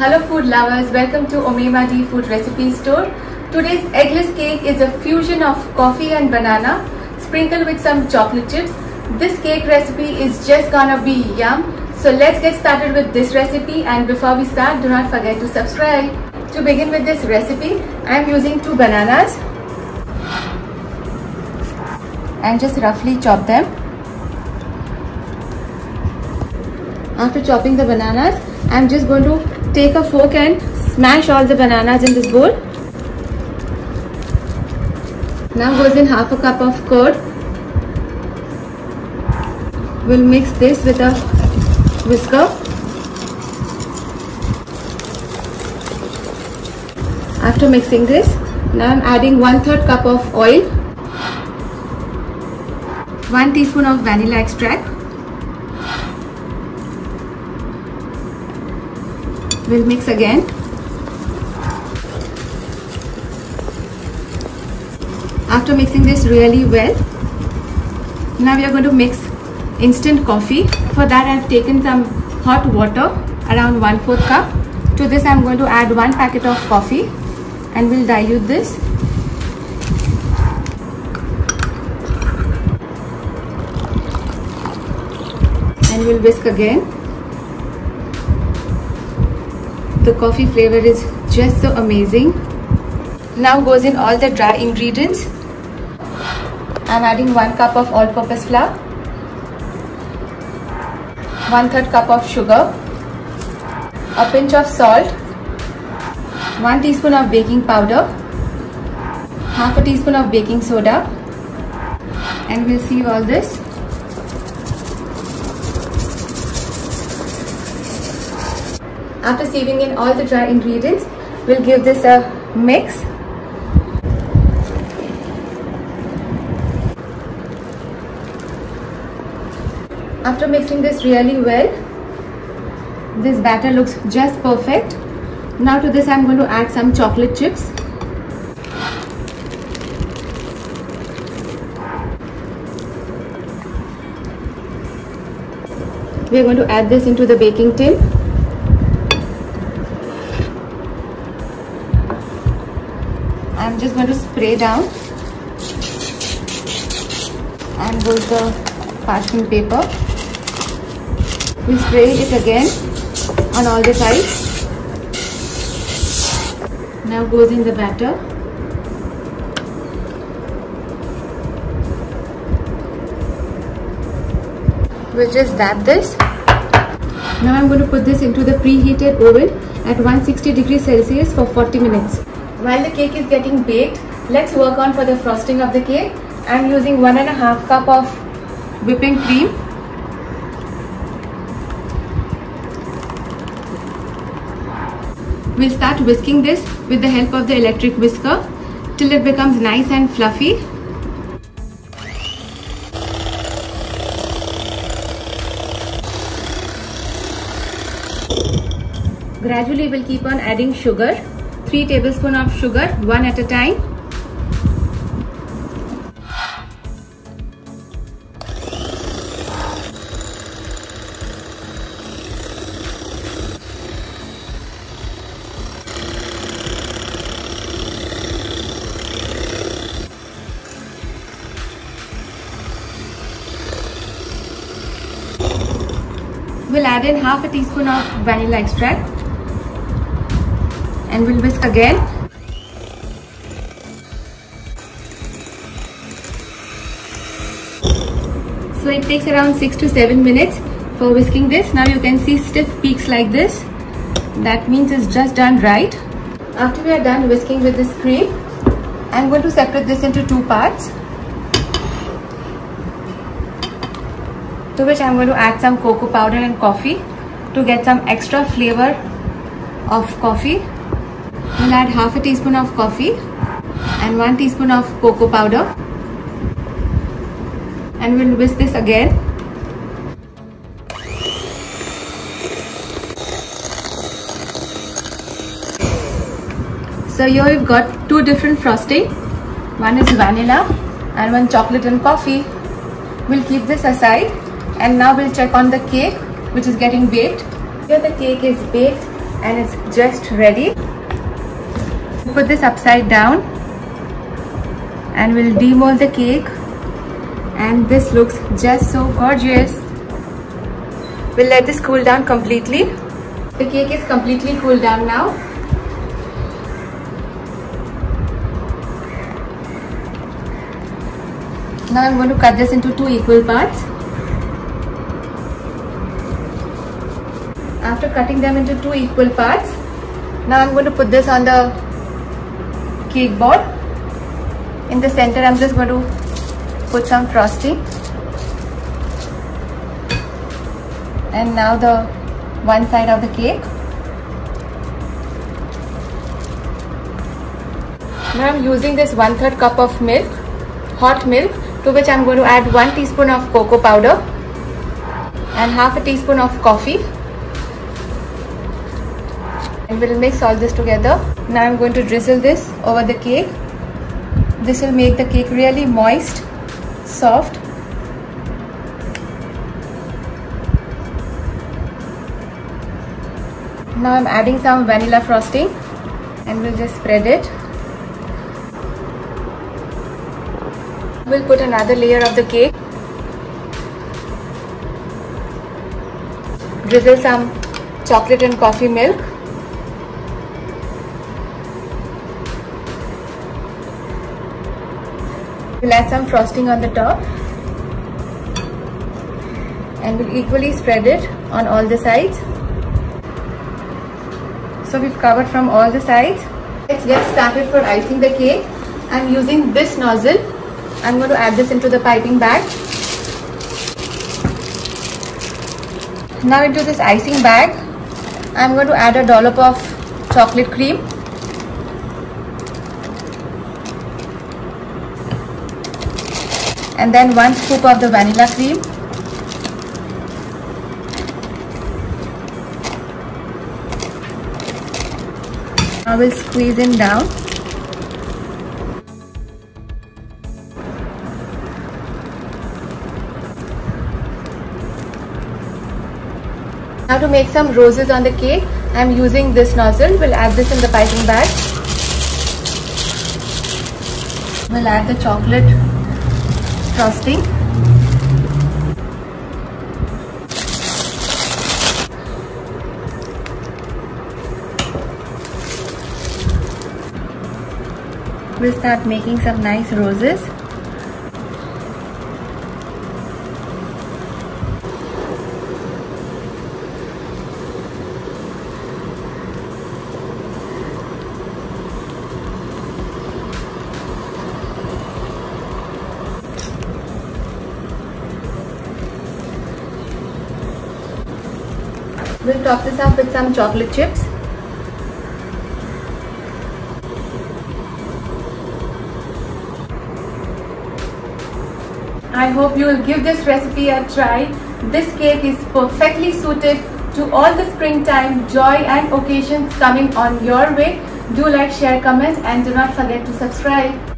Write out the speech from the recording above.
Hello food lovers, welcome to Aroma food recipe store. Today's eggless cake is a fusion of coffee and banana sprinkled with some chocolate chips. This cake recipe is just gonna be yum. So let's get started with this recipe, and before we start, do not forget to subscribe. To begin with this recipe, I am using 2 bananas and just roughly chop them. After chopping the bananas, I am just going to take a fork and smash all the bananas in this bowl. Now goes in half a cup of curd. We'll mix this with a whisker. After mixing this, now I'm adding 1/3 cup of oil, 1 teaspoon of vanilla extract. We'll mix again. After mixing this really well, now we are going to mix instant coffee. For that I have taken some hot water, around 1/4 cup. To this I am going to add 1 packet of coffee and we'll dilute this. And we'll whisk again. The coffee flavor is just so amazing. Now goes in all the dry ingredients. I'm adding 1 cup of all-purpose flour, 1/3 cup of sugar, a pinch of salt, 1 teaspoon of baking powder, half a teaspoon of baking soda, and we'll sieve all this. After sieving in all the dry ingredients, we'll give this a mix. After mixing this really well, this batter looks just perfect. Now to this I'm going to add some chocolate chips. We are going to add this into the baking tin. I'm just going to spray down and goes the parchment paper. We'll spray it again on all the sides. Now goes in the batter. We'll just dab this. Now I'm going to put this into the preheated oven at 160 degrees Celsius for 40 minutes. While the cake is getting baked, let's work on for the frosting of the cake. I'm using 1.5 cup of whipping cream. We'll start whisking this with the help of the electric whisker till it becomes nice and fluffy. Gradually we'll keep on adding sugar. 3 tablespoons of sugar, one at a time. We'll add in half a teaspoon of vanilla extract. And we'll whisk again. So it takes around 6 to 7 minutes for whisking this. Now you can see stiff peaks like this. That means it's just done right. After we are done whisking with this cream, I'm going to separate this into 2 parts. To which I'm going to add some cocoa powder and coffee to get some extra flavor of coffee. We'll add half a teaspoon of coffee and 1 teaspoon of cocoa powder, and we'll whisk this again. So here we've got 2 different frosting. One is vanilla and one chocolate and coffee. We'll keep this aside, and now we'll check on the cake which is getting baked. Here the cake is baked and it's just ready. Put this upside down and we'll demold the cake, and this looks just so gorgeous. We'll let this cool down completely. The cake is completely cooled down now. Now I'm going to cut this into 2 equal parts. After cutting them into 2 equal parts, now I'm going to put this on the cake board. In the center, I'm just going to put some frosting. And now the one side of the cake. Now I'm using this 1/3 cup of milk, hot milk, to which I'm going to add 1 teaspoon of cocoa powder and half a teaspoon of coffee. And we'll mix all this together. Now I'm going to drizzle this over the cake. This will make the cake really moist, soft. Now I'm adding some vanilla frosting and we'll just spread it. We'll put another layer of the cake. Drizzle some chocolate and coffee milk. We'll add some frosting on the top and we'll equally spread it on all the sides. So we've covered from all the sides. Let's get started for icing the cake. I'm using this nozzle. I'm going to add this into the piping bag. Now into this icing bag, I'm going to add a dollop of chocolate cream. And then 1 scoop of the vanilla cream. Now we'll squeeze it down. Now to make some roses on the cake, I'm using this nozzle. We'll add this in the piping bag. We'll add the chocolate frosting. We'll start making some nice roses. We'll top this up with some chocolate chips. I hope you will give this recipe a try. This cake is perfectly suited to all the springtime joy and occasions coming on your way. Do like, share, comment, and do not forget to subscribe.